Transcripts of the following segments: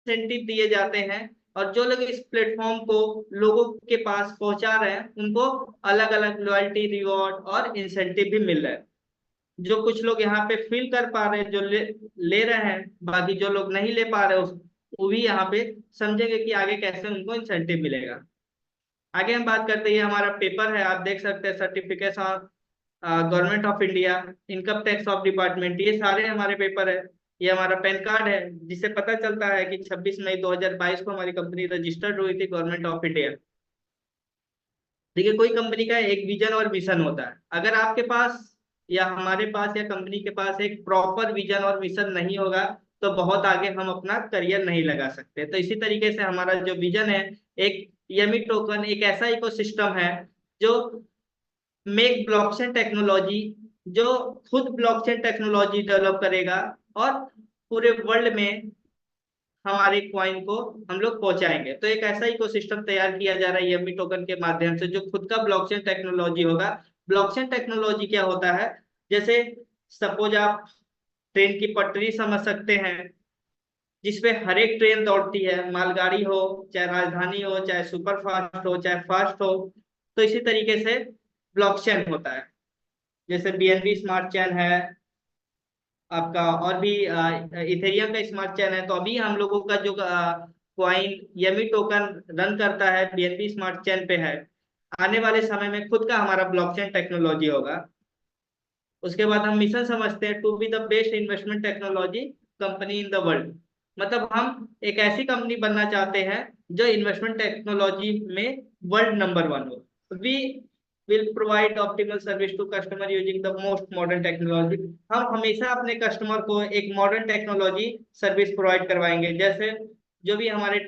Incentive दिए जाते हैं, और जो लोग इस प्लेटफॉर्म को लोगों के पास पहुंचा रहे हैं उनको अलग अलग लॉयल्टी, रिवॉर्ड और इंसेंटिव भी मिल रहा है। जो कुछ लोग यहाँ पे फील कर पा रहे हैं, जो ले रहे हैं, बाकी जो लोग नहीं ले पा रहे वो भी यहाँ पे समझेंगे कि आगे कैसे उनको इंसेंटिव मिलेगा। आगे हम बात करते हैं, ये हमारा पेपर है, आप देख सकते हैं, certificate of government of India, income tax of department, ये सारे हमारे पेपर है। ये हमारा पैन कार्ड है, जिससे पता चलता है कि 26 मई 2022 को हमारी कंपनी रजिस्टर्ड हुई थी गवर्नमेंट ऑफ इंडिया। देखिए, कोई कंपनी का एक विजन और मिशन होता है। अगर आपके पास या हमारे पास या कंपनी के पास एक प्रॉपर विजन और मिशन नहीं होगा तो बहुत आगे हम अपना करियर नहीं लगा सकते। तो इसी तरीके से हमारा जो विजन है, एक यमी टोकन एक ऐसा इकोसिस्टम है जो मेक ब्लॉकचेन टेक्नोलॉजी, जो खुद ब्लॉकचेन टेक्नोलॉजी डेवलप करेगा और पूरे वर्ल्ड में हमारे कॉइन को हम लोग पहुंचाएंगे। तो एक ऐसा इकोसिस्टम तैयार किया जा रहा है यमी टोकन के माध्यम से, जो खुद का ब्लॉकचेन टेक्नोलॉजी होगा। ब्लॉकचेन टेक्नोलॉजी क्या होता है, जैसे सपोज आप ट्रेन की पटरी समझ सकते हैं, जिसपे हर एक ट्रेन दौड़ती है, मालगाड़ी हो, चाहे राजधानी हो, चाहे सुपर फास्ट हो, चाहे फास्ट हो। तो इसी तरीके से ब्लॉकचेन होता है, जैसे बीएनबी स्मार्ट चेन है आपका, और भी इथेरियम का स्मार्ट चेन है। तो अभी हम लोगों का जो क्वाइन यमी टोकन रन करता है बीएनबी स्मार्ट चेन पे है। आने वाले समय में खुद का हमारा ब्लॉकचेन टेक्नोलॉजी होगा। उसके बाद हम मिशन समझते हैं, to be the best investment technology company in the world. मतलब हम एक ऐसी कंपनी बनना चाहते हैं जो इन्वेस्टमेंट टेक्नोलॉजी में वर्ल्ड नंबर वन हो। We will provide optimal service to customer using the most modern technology. हम हमेशा अपने कस्टमर को एक मॉडर्न टेक्नोलॉजी सर्विस प्रोवाइड करवाएंगे। जैसे जो भी हमारे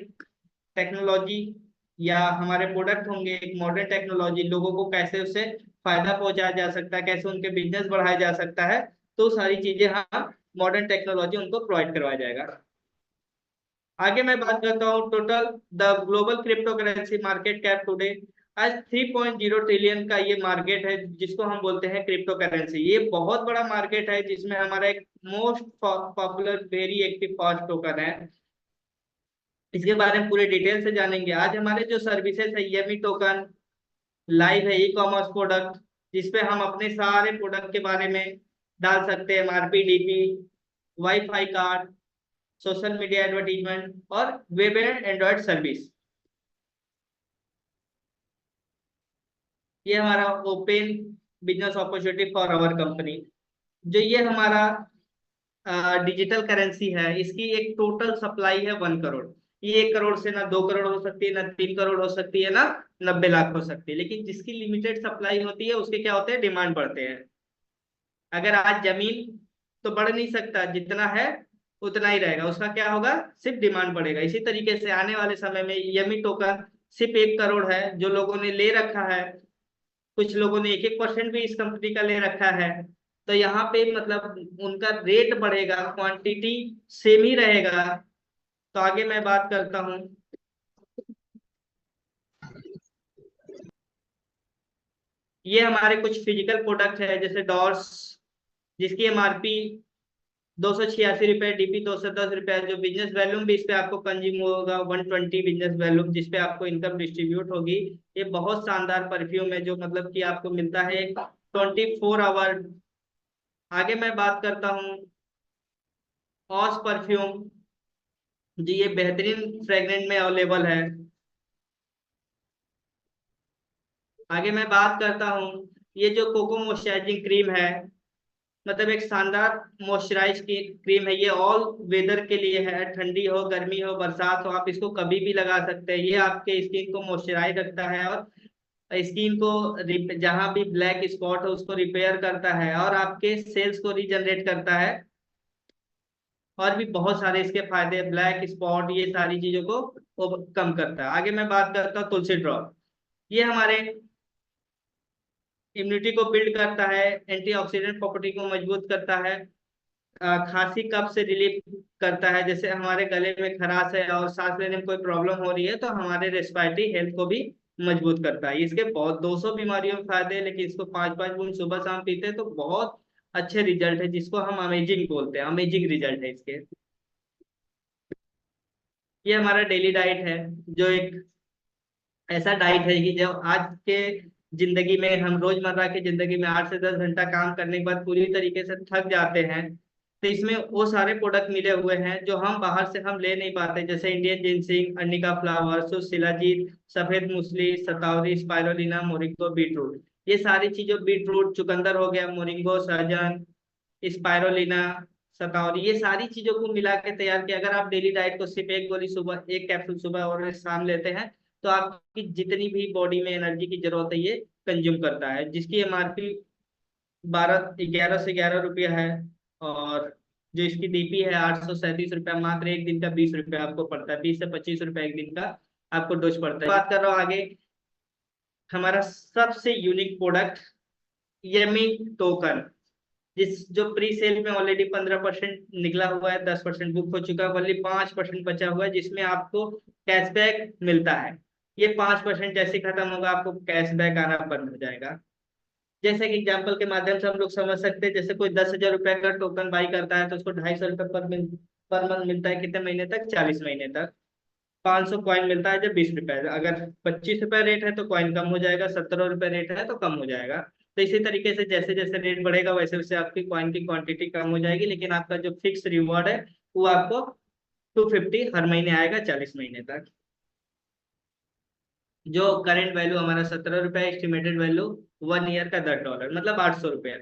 टेक्नोलॉजी या हमारे प्रोडक्ट होंगे, एक मॉडर्न टेक्नोलॉजी, लोगों को कैसे उससे फायदा पहुंचाया जा सकता है, कैसे उनके बिजनेस बढ़ाया जा सकता है, तो सारी चीजें हम मॉडर्न टेक्नोलॉजी उनको प्रोवाइड करवाया जाएगा। आगे मैं बात करता हूँ total the global crypto currency market cap today. आज 3.0 ट्रिलियन का ये मार्केट है, जिसको हम बोलते हैं क्रिप्टो करेंसी। ये बहुत बड़ा मार्केट है, जिसमें हमारा एक most popular very active fast token है। इसके बारे में पूरे डिटेल से जानेंगे। आज हमारे जो सर्विसेज है, यमी टोकन लाइव है, ई कॉमर्स प्रोडक्ट, जिसपे हम अपने सारे प्रोडक्ट के बारे में डाल सकते हैं, MRP, DP, wifi card, social media advertisement और वेब एंड एंड्रॉइड सर्विस। ये हमारा open business opportunity for our company. जो ये हमारा डिजिटल करेंसी है, इसकी एक टोटल सप्लाई है 1 करोड़। ये 1 करोड़ से ना 2 करोड़ हो सकती है, ना 3 करोड़ हो सकती है, ना 90 लाख हो सकती है। लेकिन जिसकी लिमिटेड सप्लाई होती है उसके क्या होते हैं, डिमांड बढ़ते हैं। अगर आज जमीन तो बढ़ नहीं सकता, जितना है उतना ही रहेगा, उसका क्या होगा, सिर्फ डिमांड बढ़ेगा। इसी तरीके से आने वाले समय में यमी टोकन सिर्फ 1 करोड़ है जो लोगों ने ले रखा है। कुछ लोगों ने 1-1% भी इस कंपनी का ले रखा है। तो यहाँ पे मतलब उनका रेट बढ़ेगा, क्वांटिटी सेम ही रहेगा। तो आगे मैं बात करता हूँ, ये हमारे कुछ फिजिकल प्रोडक्ट है, जैसे डॉर्स, जिसकी एमआरपी 286 रुपए, डीपी 210 रुपए, जो बिजनेस वैल्यूम भी इस पे आपको कंज्यूम होगा 120 बिजनेस वैल्यूम, जिसपे आपको इनकम डिस्ट्रीब्यूट होगी। ये बहुत शानदार परफ्यूम है, जो मतलब कि आपको मिलता है 24 आवर। आगे मैं बात करता हूँ ऑस परफ्यूम जी, ये बेहतरीन फ्रेग्रेंट में अवेलेबल है। आगे मैं बात करता हूँ, ये जो कोको मॉइस्चराइजिंग क्रीम है, मतलब एक शानदार मॉइस्चराइज की क्रीम है। ये ऑल वेदर के लिए है, ठंडी हो, गर्मी हो, बरसात हो, आप इसको कभी भी लगा सकते हैं। ये आपके स्किन को मॉइस्चराइज रखता है और स्किन को जहां भी ब्लैक स्पॉट है उसको रिपेयर करता है और आपके सेल्स को रीजनरेट करता है। और भी बहुत सारे इसके फायदे, ब्लैक स्पॉट, ये सारी चीजों को वो कम करता है। आगे मैं बात करता हूँ तुलसी ड्रॉप। ये हमारे इम्यूनिटी को बिल्ड करता है, एंटीऑक्सीडेंट प्रॉपर्टी को मजबूत करता है, खांसी कफ से रिलीफ करता है। जैसे हमारे गले में खराश है और सांस लेने में कोई प्रॉब्लम हो रही है तो हमारे रेस्पिरेटरी हेल्थ को भी मजबूत करता है। इसके बहुत 200 बीमारियों में फायदे हैं, लेकिन इसको 5-5 बूंद सुबह शाम पीते हैं तो बहुत अच्छे रिजल्ट है, जिसको हम अमेजिंग बोलते हैं। अमेजिंग रिजल्ट है इसके। ये हमारा डेली डाइट है, जो एक ऐसा डाइट है कि जब आज के जिंदगी में हम रोजमर्रा की जिंदगी में 8 से 10 घंटा काम करने के बाद पूरी तरीके से थक जाते हैं, तो इसमें वो सारे प्रोडक्ट मिले हुए हैं जो हम बाहर से हम ले नहीं पाते, जैसे Indian ginseng, arnica flower, shilajit, सफेद मूसली, सतावरी, स्पाइरुलिना, मोरिंगो, बीटरूट। ये सारी चीजों, बीटरूट, चुकंदर हो गया, मोरिंगो, सहजन, स्पाइरुलिना, सतावरी, ये सारी चीजों को मिला के तैयार किया। अगर आप डेली डाइट को सिर्फ एक गोली सुबह, एक कैप्सूल सुबह और एक शाम लेते हैं, तो आपकी जितनी भी बॉडी में एनर्जी की जरूरत है ये कंज्यूम करता है, जिसकी एमआरपी 11 से 11 रुपया है। और जो इसकी डीपी है 837 रुपया, मात्र एक दिन का 20 रुपया आपको पड़ता है, 20 से 25 रुपया एक दिन का आपको डोज पड़ता है। बात कर रहा हूँ आगे, हमारा सबसे यूनिक प्रोडक्ट यमी टोकन, जिस जो प्री सेल में ऑलरेडी 15% निकला हुआ है, 10% बुक हो चुका है, ओनली 5% बचा हुआ है, जिसमें आपको कैशबैक मिलता है। ये 5% जैसे खत्म होगा आपको कैशबैक आना बंद हो जाएगा। जैसे कि एग्जाम्पल के माध्यम से हम लोग समझ सकते हैं, जैसे कोई 10,000 रुपए का टोकन बाई करता है तो उसको 250 रुपये पर मंथ मिलता है, कितने महीने तक? 40 महीने तक। 500 कॉइन मिलता है जब 20 रुपए, अगर 25 रुपए रेट है तो कॉइन कम हो जाएगा, 17 रुपए रेट है तो कम हो जाएगा। तो इसी तरीके से जैसे जैसे रेट बढ़ेगा वैसे वैसे आपकी कॉइन की क्वांटिटी कम हो जाएगी, लेकिन आपका जो फिक्स रिवॉर्ड है वो आपको 250 हर महीने आएगा 40 महीने तक। जो करंट वैल्यू हमारा 17 रुपया, एस्टिमेटेड वैल्यू 1 ईयर का $10, मतलब 800 रुपया।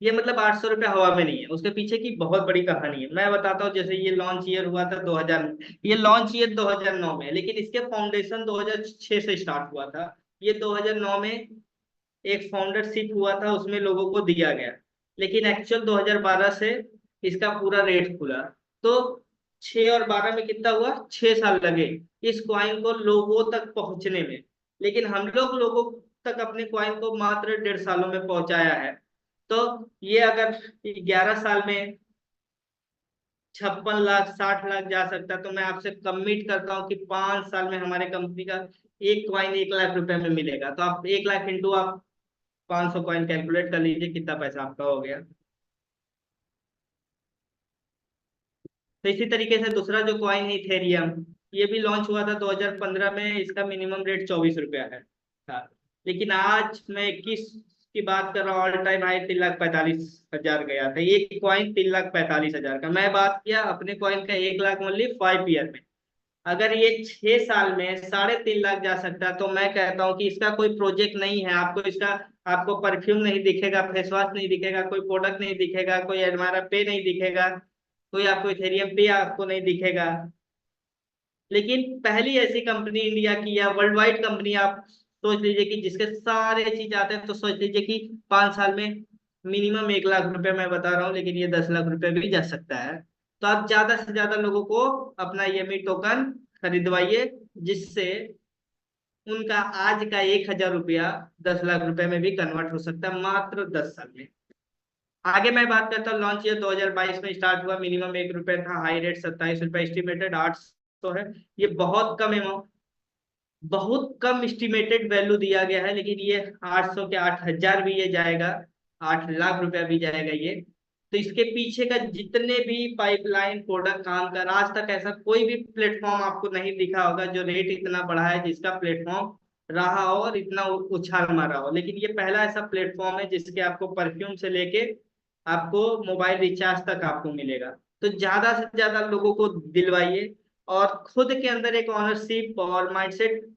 ये मतलब 800 रुपया हवा में नहीं है, उसके पीछे की बहुत बड़ी कहानी है। मैं बताता हूँ, जैसे ये लॉन्च ईयर हुआ था 2000, ये लॉन्च ईयर 2009 में है, लेकिन इसके फाउंडेशन 2006 से स्टार्ट हुआ था। ये 2009 में एक फाउंडरशिप हुआ था, उसमें लोगों को दिया गया, लेकिन एक्चुअल 2012 से इसका पूरा रेट खुला। तो 6 और 12 में कितना हुआ? 6 साल लगे इस कॉइन को लोगों तक पहुंचने में, लेकिन हम लोग लोगों तक अपने कॉइन को मात्र 1.5 सालों में पहुंचाया है। तो ये अगर 11 साल में 56 लाख 60 लाख जा सकता है, तो मैं आपसे कमिट करता हूँ कि 5 साल में हमारे कंपनी का एक कॉइन 1 लाख रुपए में मिलेगा। तो आप 1 लाख इंटू आप 500 कॉइन कैलकुलेट कर लीजिए कितना पैसा आपका हो गया। तो इसी तरीके से दूसरा जो कॉइन है इथेरियम, ये भी लॉन्च हुआ था 2015 में, इसका मिनिमम रेट 24 रुपया है था। लेकिन आज मैं 21 की बात कर रहा हूँ, ऑल टाइम हाई 3,45,000 गया था ये कॉइन, 3,45,000 का। मैं बात किया अपने कॉइन का 1 लाख ओनली 5 ईयर में। अगर ये 6 साल में 3.5 लाख जा सकता है, तो मैं कहता हूँ कि इसका कोई प्रोजेक्ट नहीं है। आपको इसका, आपको परफ्यूम नहीं दिखेगा, फेस वॉश नहीं दिखेगा, कोई प्रोडक्ट नहीं दिखेगा, कोई एडमायरा पे नहीं दिखेगा, कोई आपको इथेरियम पे आपको नहीं दिखेगा। लेकिन पहली ऐसी कंपनी इंडिया की या वर्ल्ड वाइड कंपनी आप सोच लीजिए कि जिसके सारे चीज आते हैं, तो सोच लीजिए कि 5 साल में मिनिमम 1 लाख रुपए मैं बता रहा हूँ, लेकिन ये 10 लाख रुपए भी जा सकता है। तो आप ज्यादा से ज्यादा लोगों को अपना येमी टोकन खरीदवाइए, जिससे उनका आज का 1,000 रुपया 10 लाख रुपए में भी कन्वर्ट हो सकता है, मात्र 10 साल में। आगे मैं बात करता हूँ, लॉन्च ईयर 2022 में स्टार्ट हुआ, मिनिमम 1 रुपए था, हाई रेट 27 रुपए, एस्टिमेटेड 800 है। ये बहुत कम अमाउंट, बहुत कम एस्टिमेटेड वैल्यू दिया गया है, लेकिन ये 800 के 8,000 भी ये जाएगा, 8 लाख रुपया भी जाएगा ये। तो इसके पीछे का जितने भी पाइपलाइन प्रोडक्ट काम कर, आज तक ऐसा कोई भी प्लेटफॉर्म आपको नहीं दिखा होगा जो रेट इतना बढ़ा है, जिसका प्लेटफॉर्म रहा हो और इतना उछाल मारा हो। लेकिन ये पहला ऐसा प्लेटफॉर्म है जिसके आपको परफ्यूम से लेके आपको मोबाइल रिचार्ज तक आपको मिलेगा। तो ज्यादा से ज्यादा लोगों को दिलवाइए और खुद के अंदर एक ऑनरशिप और माइंडसेट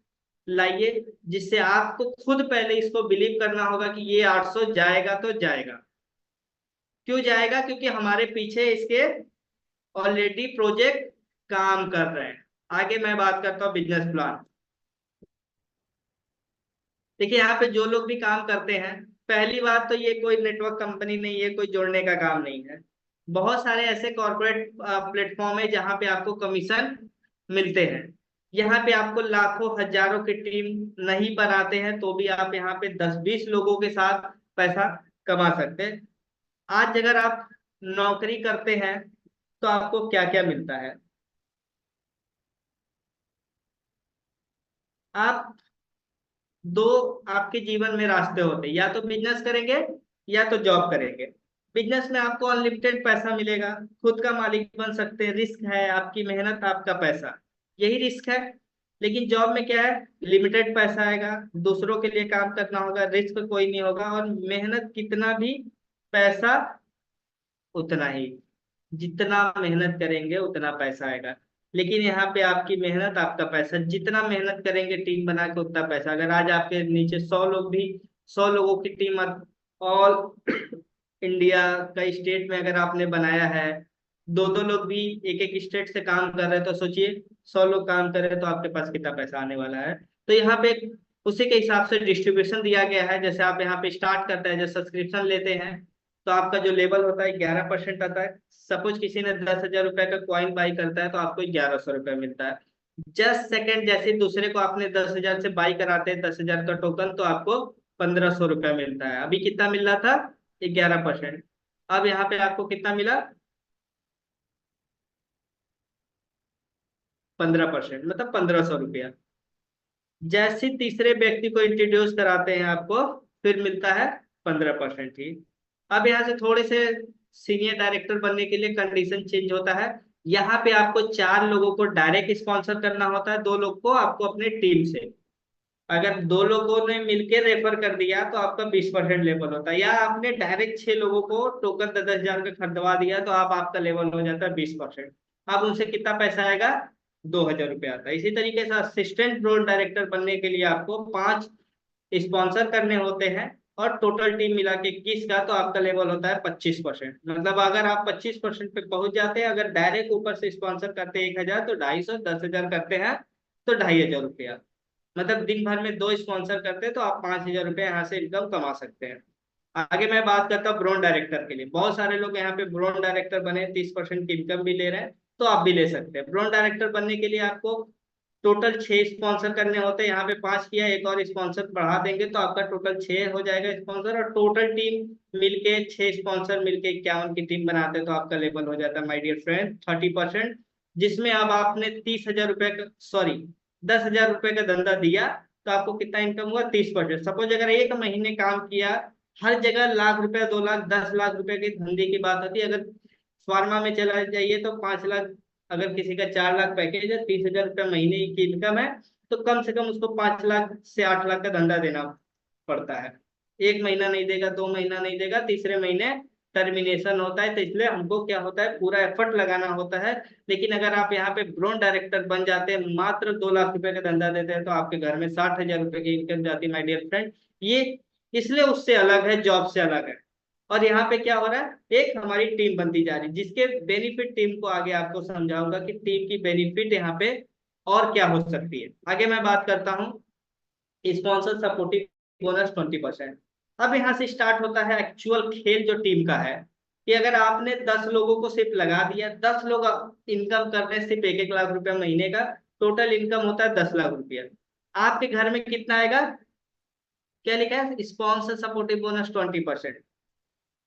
लाइए, जिससे आपको खुद पहले इसको बिलीव करना होगा कि ये 800 जाएगा तो जाएगा। क्यों जाएगा? क्योंकि हमारे पीछे इसके ऑलरेडी प्रोजेक्ट काम कर रहे हैं। आगे मैं बात करता हूँ बिजनेस प्लान। देखिए, यहाँ पे जो लोग भी काम करते हैं, पहली बात तो ये कोई नेटवर्क कंपनी नहीं है, कोई जोड़ने का काम नहीं है। बहुत सारे ऐसे कॉर्पोरेट प्लेटफॉर्म है जहाँ पे आपको कमीशन मिलते हैं। यहाँ पे आपको लाखों हजारों की टीम नहीं बनाते हैं, तो भी आप यहाँ पे 10-20 लोगों के साथ पैसा कमा सकते हैं। आज अगर आप नौकरी करते हैं तो आपको क्या क्या मिलता है? आप दो आपके जीवन में रास्ते होते हैं, या तो बिजनेस करेंगे या तो जॉब करेंगे। बिजनेस में आपको अनलिमिटेड पैसा मिलेगा, खुद का मालिक बन सकते हैं, रिस्क है, आपकी मेहनत आपका पैसा। यही रिस्क है। लेकिन जॉब में क्या है, लिमिटेड पैसा आएगा, दूसरों के लिए काम करना होगा, रिस्क कोई नहीं होगा, और मेहनत कितना भी, पैसा उतना ही, जितना मेहनत करेंगे उतना पैसा आएगा। लेकिन यहाँ पे आपकी मेहनत आपका पैसा, जितना मेहनत करेंगे टीम बना के उतना पैसा। अगर आज आपके नीचे 100 लोग भी, 100 लोगों की टीम ऑल इंडिया का स्टेट में अगर आपने बनाया है, दो दो लोग भी एक एक स्टेट से काम कर रहे हैं, तो सोचिए 100 लोग काम कर रहे हैं तो आपके पास कितना पैसा आने वाला है। तो यहाँ पे उसी के हिसाब से डिस्ट्रीब्यूशन दिया गया है। जैसे आप यहाँ पे स्टार्ट करते हैं, जब सब्सक्रिप्शन लेते हैं तो आपका जो लेवल होता है 11% आता है। सपोज किसी ने 10,000 रुपए का कॉइन बाई करता है तो आपको 1100 रुपये मिलता है। जस्ट सेकंड जैसे दूसरे को आपने 10,000 से बाई कराते हैं 10,000 का टोकन, तो आपको 1,500 रुपया मिलता है। अभी कितना मिल रहा था, 11%। अब यहाँ पे आपको कितना मिला, 15%, मतलब 1,500 रुपया। जैसे तीसरे व्यक्ति को इंट्रोड्यूस कराते हैं आपको, फिर मिलता है 15% ही। अब यहाँ से थोड़े से सीनियर डायरेक्टर बनने के लिए कंडीशन चेंज होता है। यहाँ पे आपको 4 लोगों को डायरेक्ट स्पॉन्सर करना होता है, 2 लोग को आपको अपने टीम से। अगर 2 लोगों ने मिलकर रेफर कर दिया तो आपका 20% लेवल होता है। या आपने डायरेक्ट 6 लोगों को टोकन 10,000 का खरीदवा दिया तो आप आपका लेवल हो जाता है 20%। अब उनसे कितना पैसा आएगा, 2,000 रुपया आता है। इसी तरीके से असिस्टेंट रोल डायरेक्टर बनने के लिए आपको 5 स्पॉन्सर करने होते हैं, और टोटल टीम मिला के 21 का, तो आपका लेवल होता है 25%। मतलब अगर आप 25% पे पहुंच जाते हैं, अगर डायरेक्ट ऊपर से स्पॉन्सर करते हैं 1,000 तो 250, 10,000 करते हैं तो 2,500 रुपया। मतलब दिन भर में 2 स्पॉन्सर करते हैं तो आप 5,000 रुपये यहाँ से इनकम कमा सकते हैं। आगे मैं बात करता हूँ ब्रॉन्ज डायरेक्टर के लिए। बहुत सारे लोग यहाँ पे ब्रॉन्ज डायरेक्टर बने, 30% की इनकम भी ले रहे हैं, तो आप भी ले सकते हैं। ब्रॉन्ज डायरेक्टर बनने के लिए आपको टोटल 6 स्पॉन्सर करने होते हैं। यहाँ पे 5 किया, एक और स्पॉन्सर बढ़ा देंगे तो आपका टोटल 6 हो जाएगा स्पॉन्सर। और टोटल टीम मिलके 6 स्पॉन्सर मिलके 51 की टीम बनाते हैं, तो आपका लेवल हो जाता है माय डियर फ्रेंड 30%। जिसमें अब आपने 30,000 रुपये का, सॉरी 10,000 रुपये का धंधा दिया, तो आपको कितना इनकम हुआ, 30%। सपोज अगर एक महीने काम किया, हर जगह लाख रुपया, 2 लाख, 10 लाख रुपए के धंधे की बात होती है। अगर फार्मा में चला जाइए तो 5 लाख, अगर किसी का 4 लाख पैकेज है, 30,000 रुपया महीने की इनकम है, तो कम से कम उसको 5 लाख से 8 लाख का धंधा देना पड़ता है। एक महीना नहीं देगा, 2 महीना नहीं देगा, तीसरे महीने टर्मिनेशन होता है। तो इसलिए हमको क्या होता है, पूरा एफर्ट लगाना होता है। लेकिन अगर आप यहाँ पे ब्रॉन्ज डायरेक्टर बन जाते हैं, मात्र 2 लाख रुपए का धंधा देते हैं, तो आपके घर में 60,000 रुपए की इनकम जाती है माय डियर फ्रेंड। ये इसलिए उससे अलग है, जॉब से अलग है। और यहाँ पे क्या हो रहा है, एक हमारी टीम बनती जा रही है, जिसके बेनिफिट टीम को आगे आपको समझाऊंगा कि टीम की बेनिफिट यहाँ पे और क्या हो सकती है। आगे मैं बात करता हूँ स्पॉन्सर सपोर्टिव बोनस 20%। अब यहाँ से स्टार्ट होता है एक्चुअल खेल जो टीम का है, कि अगर आपने 10 लोगों को सिर्फ लगा दिया, 10 लोग इनकम कर रहे हैं सिर्फ 1-1 लाख रुपया महीने का, टोटल इनकम होता है 10 लाख रुपया। आपके घर में कितना आएगा, क्या लिखा है, स्पॉन्सर सपोर्टिव बोनस 20%।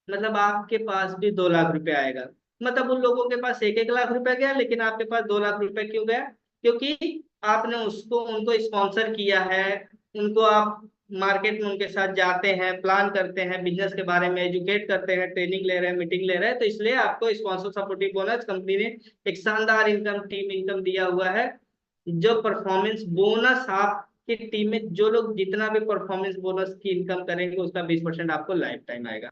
मतलब आपके पास भी 2 लाख रुपया आएगा। मतलब उन लोगों के पास 1-1 लाख रुपया गया, लेकिन आपके पास 2 लाख रुपया क्यों गया, क्योंकि आपने उसको उनको स्पॉन्सर किया है। उनको आप मार्केट में उनके साथ जाते हैं, प्लान करते हैं, बिजनेस के बारे में एजुकेट करते हैं, ट्रेनिंग ले रहे हैं, मीटिंग ले रहे हैं, तो इसलिए आपको स्पॉन्सर सपोर्टिव बोनस कंपनी ने एक शानदार इनकम, टीम इनकम दिया हुआ है। जो परफॉर्मेंस बोनस आपकी टीम में जो लोग जितना भी परफॉर्मेंस बोनस की इनकम करेंगे, उसका 20% आपको लाइफ टाइम आएगा।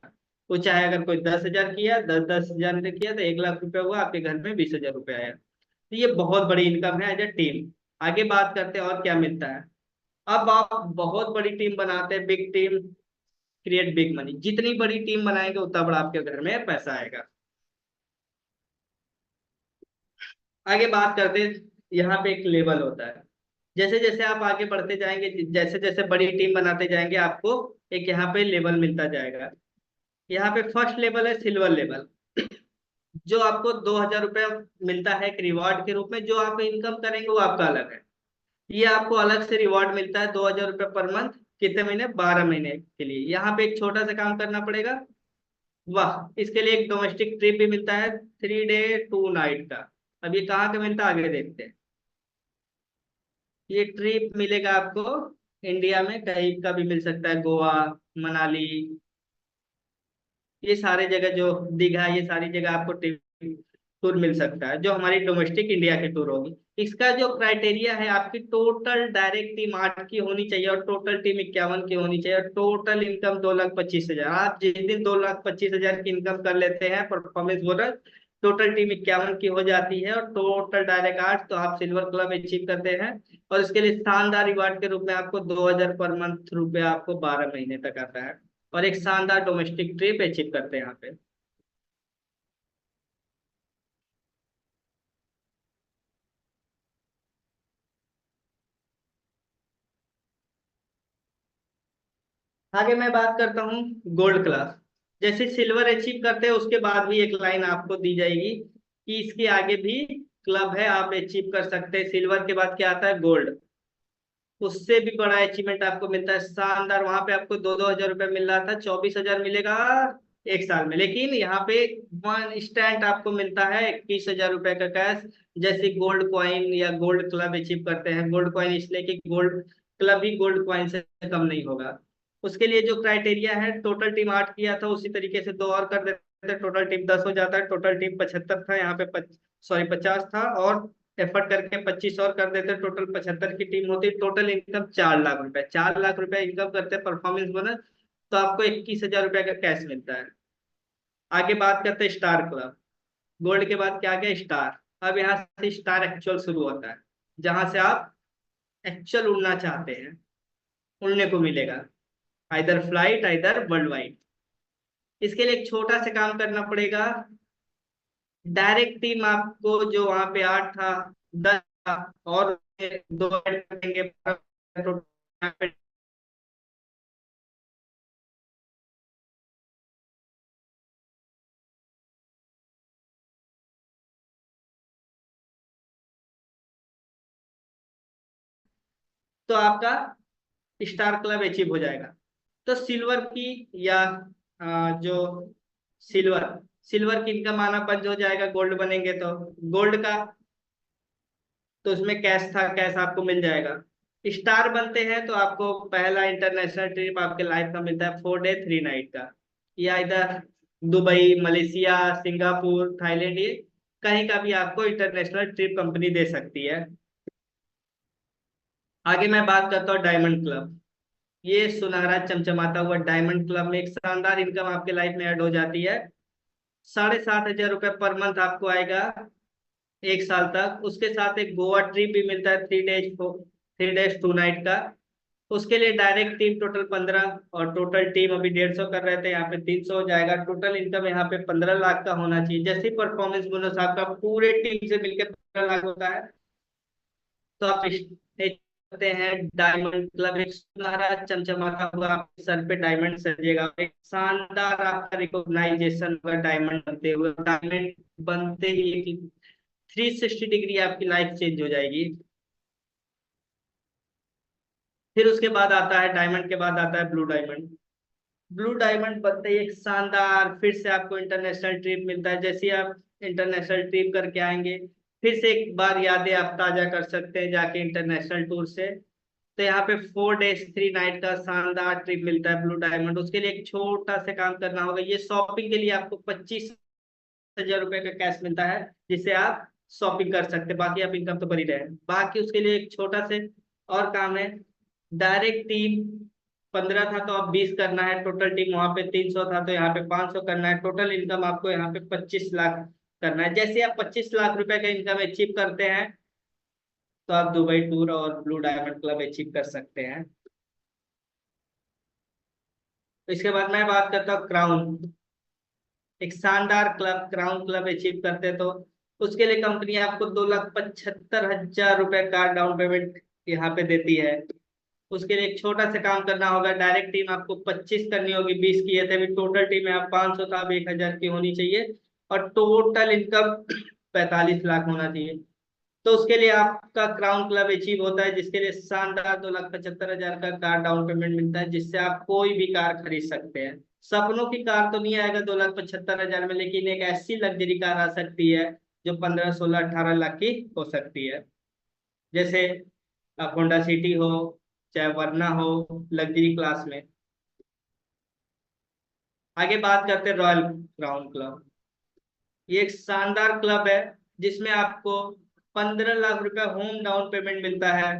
वो चाहे अगर कोई 10,000 किया, 10-10 हजार ने किया, तो 1 लाख रुपया हुआ, आपके घर में 20,000 रुपया आया। तो ये बहुत बड़ी इनकम है एज ए टीम। आगे बात करते हैं और क्या मिलता है। अब आप बहुत बड़ी टीम बनाते हैं, big team create big money. जितनी बड़ी टीम बनाएंगे उतना बड़ा आपके घर में पैसा आएगा। आगे बात करते हैं, यहाँ पे एक लेवल होता है। जैसे जैसे आप आगे बढ़ते जाएंगे, जैसे जैसे बड़ी टीम बनाते जाएंगे, आपको एक यहाँ पे लेवल मिलता जाएगा। यहाँ पे फर्स्ट लेवल है सिल्वर लेवल, जो आपको 2,000 रुपया मिलता है एक रिवॉर्ड के रूप में। जो आप इनकम करेंगे वो आपका अलग है। ये आपको अलग से रिवॉर्ड मिलता है 2,000 रुपया पर मंथ। कितने महीने, 12 महीने के लिए। यहाँ पे एक छोटा सा काम करना पड़ेगा, वाह, इसके लिए एक डोमेस्टिक ट्रिप भी मिलता है 3 डे 2 नाइट का। अब ये कहाँ का मिलता है, आगे देखते हैं। ये ट्रिप मिलेगा आपको इंडिया में कहीं का भी मिल सकता है, गोवा, मनाली, ये सारे जगह, जो दीघा, ये सारी जगह आपको ट्रिप टूर मिल सकता है, जो हमारी डोमेस्टिक इंडिया की टूर होगी। इसका जो क्राइटेरिया है, आपकी टोटल डायरेक्ट टीम 8 की होनी चाहिए और टोटल टीम 51 की होनी चाहिए, और टोटल इनकम 2,25,000। आप जिस दिन 2,25,000 की इनकम कर लेते हैं परफॉर्मेंस बोनस, टोटल टीम 51 की हो जाती है और टोटल डायरेक्ट 8, तो आप सिल्वर क्लब अचीव करते हैं। और इसके लिए शानदार रिवार्ड के रूप में आपको 2,000 पर मंथ रुपये आपको 12 महीने तक आता है, और एक शानदार डोमेस्टिक ट्रिप अचीव करते हैं यहाँ पे। आगे मैं बात करता हूँ गोल्ड क्लास। जैसे सिल्वर अचीव करते हैं उसके बाद भी एक लाइन आपको दी जाएगी कि इसके आगे भी क्लब है, आप अचीव कर सकते हैं। सिल्वर के बाद क्या आता है? गोल्ड। उससे भी बड़ा अचीवमेंट आपको मिलता है शानदार। वहां पे आपको 2-2 हजार रुपये मिल रहा था, 24,000 मिलेगा एक साल में। लेकिन यहाँ पे वन इंस्टेंट आपको मिलता है 21,000 रुपये का कैश, जैसे गोल्ड कॉइन या गोल्ड क्लब अचीव करते हैं। गोल्ड कॉइन इसलिए कि गोल्ड क्लब ही गोल्ड कॉइन से कम नहीं होगा। उसके लिए जो क्राइटेरिया है, टोटल टीम 8 किया था, उसी तरीके से 2 और कर देते, टोटल टीम 10 हो जाता है। टोटल टीम 75 था, यहाँ पे सॉरी 50 था, और एफर्ट करके 25 और कर देते, टोटल 75 की टीम होती। टोटल इनकम 4 लाख रुपए, 4 लाख रुपए इनकम करते हैं परफॉर्मेंस बोनस, तो आपको 21,000 रुपये का कैश मिलता है। आगे बात करते हैं स्टार क्लब। गोल्ड के बाद क्या आ गया? स्टार। अब यहाँ से स्टार एक्चुअल शुरू होता है, जहां से आप एक्चुअल उड़ना चाहते हैं, उड़ने को मिलेगा, either flight either world wide. इसके लिए एक छोटा सा काम करना पड़ेगा। डायरेक्ट टीम आपको जो वहां पे 8 था, 10 था, और 2 ऐड कर देंगे, तो आपका स्टार क्लब अचीव हो जाएगा। तो सिल्वर की या जो सिल्वर सिल्वर की इनकम आना बंद हो जाएगा गोल्ड बनेंगे तो। गोल्ड का तो उसमें कैश था, कैश आपको मिल जाएगा। स्टार बनते हैं तो आपको पहला इंटरनेशनल ट्रिप आपके लाइफ का मिलता है 4 डे 3 नाइट का, या इधर दुबई, मलेशिया, सिंगापुर, थाईलैंड, ये कहीं का भी आपको इंटरनेशनल ट्रिप कंपनी दे सकती है। आगे मैं बात करता हूँ डायमंड क्लब। ये सुनहरा चमचमाता हुआ डायमंड क्लब में एक शानदार इनकम आपके लाइफ में ऐड हो जाती है। 7,500 रुपये पर मंथ आपको आएगा एक साल तक। उसके साथ एक गोवा ट्रिप भी मिलता है, 3 डेज 2 नाइट का। उसके लिए डायरेक्ट टीम टोटल 15, और टोटल टीम अभी 150 कर रहे थे, यहाँ पे 300 हो जाएगा। टोटल इनकम यहाँ पे 15 लाख का होना चाहिए। जैसे परफॉर्मेंस बोनस आपका पूरे टीम से मिलकर 15 लाख होता है, तो आप करते हैं डायमंड क्लब। एक सुनहरा चमचमाता हुआ आपके सर पे डायमंड सजेगा, एक शानदार आपका रिकॉग्नाइजेशन होगा डायमंड बनते हुए। डायमंड बनते ही 360 डिग्री आपकी लाइफ चेंज हो जाएगी। फिर उसके बाद आता है, डायमंड के बाद आता है ब्लू डायमंड। ब्लू डायमंड बनते ही एक शानदार फिर से आपको इंटरनेशनल ट्रिप मिलता है। जैसे ही आप इंटरनेशनल ट्रिप करके आएंगे, फिर से एक बार यादें आप ताजा कर सकते हैं जाके इंटरनेशनल टूर से। तो यहाँ पे 4 डे 3 नाइट का शानदार ट्रिप मिलता है ब्लू डायमंड। उसके लिए एक छोटा सा काम करना होगा, ये शॉपिंग के लिए आपको 25,000 रुपये का कैश मिलता है, जिससे आप शॉपिंग कर सकते हैं। बाकी आप इनकम तो कर ही रहे हैं। बाकी उसके लिए एक छोटा से और काम है। डायरेक्ट टीम 15 था तो अब 20 करना है। टोटल टीम वहां पे 300 था तो यहाँ पे 500 करना है। टोटल इनकम आपको यहाँ पे 25 लाख करना है। जैसे आप 25 लाख रुपए का इनकम अचीव करते हैं, तो आप दुबई टूर और ब्लू डायमंड क्लब अचीव कर सकते हैं। इसके बाद मैं बात करता हूँ क्राउन। एक शानदार क्लब क्राउन क्लब अचीव करते तो उसके लिए कंपनी आपको 2,75,000 रुपये का डाउन पेमेंट यहाँ पे देती है। उसके लिए एक छोटा सा काम करना होगा। डायरेक्ट टीम आपको 25 करनी होगी, 20 किए थे। अभी टोटल टीम में आप 500 था, अब 1,000 की होनी चाहिए, और टोटल इनकम 45 लाख होना चाहिए। तो उसके लिए आपका क्राउन क्लब अचीव होता है, जिसके लिए शानदार 2,75,000 का कार डाउन पेमेंट मिलता है, जिससे आप कोई भी कार खरीद सकते हैं। सपनों की कार तो नहीं आएगा 2,75,000 में, लेकिन एक ऐसी लग्जरी कार आ सकती है जो 15, 16, 18 लाख की हो सकती है। जैसे होंडा सिटी हो, चाहे वरना हो, लग्जरी क्लास में। आगे बात करते हैं रॉयल क्राउन क्लब। ये एक शानदार क्लब है जिसमें आपको 15 लाख रुपए होम डाउन पेमेंट मिलता है,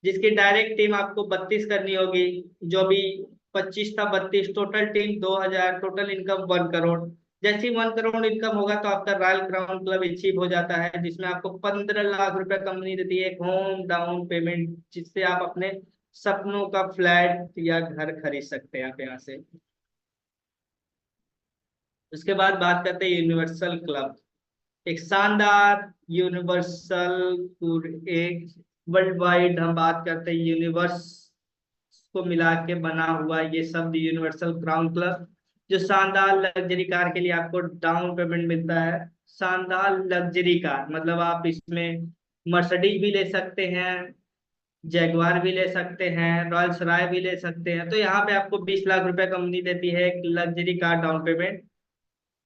जिसकी डायरेक्ट टीम आपको 32 करनी होगी। जो भी 25 था 32, total team 2000, total income 1 crore. जैसे ही 1 करोड़ इनकम होगा तो आपका रॉयल क्राउन क्लब अचीव हो जाता है, जिसमें आपको 15 लाख रुपए कंपनी देती है एक होम डाउन पेमेंट, जिससे आप अपने सपनों का फ्लैट या घर खरीद सकते हैं आप यहाँ से। उसके बाद बात करते हैं यूनिवर्सल क्लब। एक शानदार यूनिवर्सल टूर, एक वर्ल्ड वाइड हम बात करते हैं यूनिवर्स को मिला के बना हुआ ये शब्द यूनिवर्सल क्राउन क्लब, जो शानदार लग्जरी कार के लिए आपको डाउन पेमेंट मिलता है। शानदार लग्जरी कार मतलब आप इसमें मर्सिडीज भी ले सकते हैं, जैगवार भी ले सकते हैं, रॉयल्स रॉय भी ले सकते हैं। तो यहाँ पे आपको 20 लाख रुपए कंपनी देती है एक लग्जरी कार डाउन पेमेंट,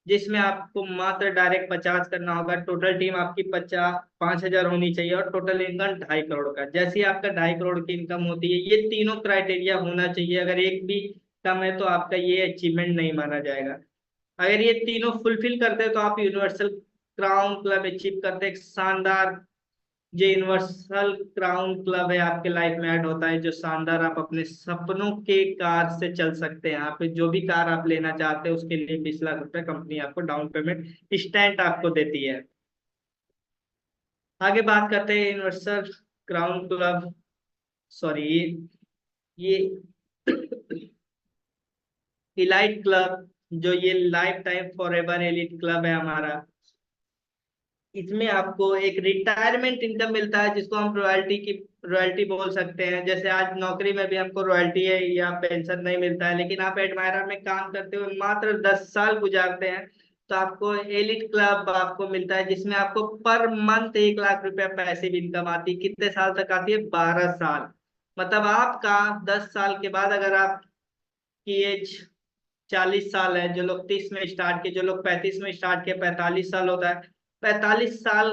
जिसमें आपको मात्र डायरेक्ट 50 करना होगा। टोटल टीम आपकी 5,000 होनी चाहिए और टोटल इनकम 2.5 करोड़ का। जैसे ही आपका 2.5 करोड़ की इनकम होती है, ये तीनों क्राइटेरिया होना चाहिए। अगर एक भी कम है तो आपका ये अचीवमेंट नहीं माना जाएगा। अगर ये तीनों फुलफिल करते हैं तो आप यूनिवर्सल क्राउन क्लब अचीव करते हैं। एक शानदार जो यूनिवर्सल क्राउन क्लब है आपके लाइफ में ऐड होता है, जो शानदार आप अपने सपनों के कार से चल सकते हैं। यहाँ पे जो भी कार आप लेना चाहते हैं उसके लिए 20 लाख रुपए कंपनी आपको डाउन पेमेंट इंस्टेंट आपको देती है। आगे बात करते हैं यूनिवर्सल क्राउन क्लब, सॉरी ये इलाइट क्लब, जो ये life time for ever elite club है हमारा। इसमें आपको एक रिटायरमेंट इनकम मिलता है, जिसको हम रॉयल्टी बोल सकते हैं। जैसे आज नौकरी में भी हमको रॉयल्टी है या पेंशन नहीं मिलता है, लेकिन आप एडमायरर में काम करते हुए मात्र 10 साल गुजारते हैं तो आपको एलिट क्लब आपको मिलता है, जिसमें आपको पर मंथ 1 लाख रुपया पैसिव इनकम आती है। कितने साल तक आती है? 12 साल। मतलब आपका 10 साल के बाद अगर आपकी एज 40 साल है, जो लोग 30 में स्टार्ट किए, जो लोग 35 में स्टार्ट किए, 45 साल होता है। 45 साल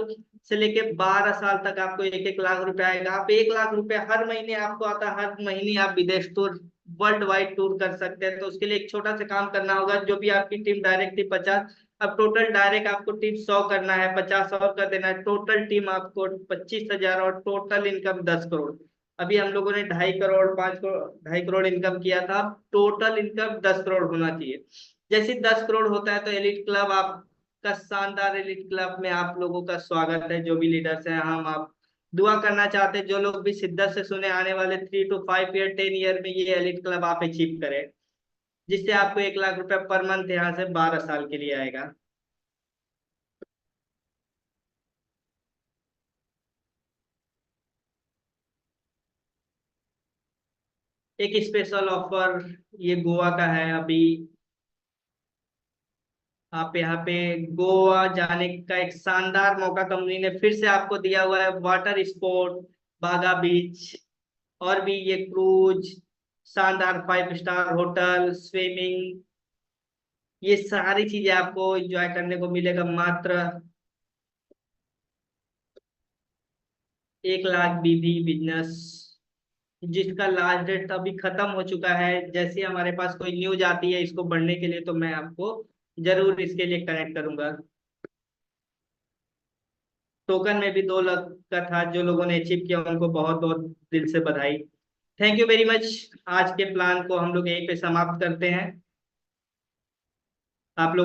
से लेके 12 साल तक आपको 1-1 लाख रुपए आएगा। आप 1 लाख रुपए हर महीने आपको आता है। हर महीने आप विदेश टूर, वर्ल्ड वाइड टूर कर सकते हैं। तो उसके लिए एक छोटा सा काम करना होगा। जो भी आपकी टीम डायरेक्ट थी 50, अब टोटल डायरेक्ट आपको टीम 100 करना है, 50 और कर देना है। टोटल टीम आपको 25,000 और टोटल इनकम 10 करोड़। अभी हम लोगों ने 2.5 करोड़, 5 करोड़, 2.5 करोड़ इनकम किया था। टोटल इनकम 10 करोड़ होना चाहिए। जैसे 10 करोड़ होता है तो एलिट क्लब आपका, शानदार एलिट क्लब में आप लोगों का स्वागत है। जो भी लीडर्स हैं, हम आप दुआ करना चाहते हैं जो लोग भी शिद्दत से सुने, आने वाले 3 to 5 ईयर, 10 ईयर में ये एलिट क्लब आप अचीव करें, जिससे आपको 1 लाख रुपए पर मंथ यहाँ से 12 साल के लिए आएगा। एक स्पेशल ऑफर ये गोवा का है अभी। आप यहाँ पे गोवा जाने का एक शानदार मौका कंपनी ने फिर से आपको दिया हुआ है। वाटर स्पोर्ट, बागा बीच, और भी ये क्रूज, शानदार 5 स्टार होटल, स्विमिंग, ये सारी चीजें आपको एंजॉय करने को मिलेगा मात्र 1 लाख बीबी बिजनेस, जिसका लास्ट डेट अभी खत्म हो चुका है। जैसे ही हमारे पास कोई न्यूज आती है इसको बढ़ने के लिए, तो मैं आपको जरूर इसके लिए कनेक्ट करूंगा। टोकन में भी 2 लाख का था। जो लोगों ने अचीव किया उनको बहुत बहुत दिल से बधाई। Thank you very much. आज के प्लान को हम लोग यहीं पे समाप्त करते हैं। आप लोग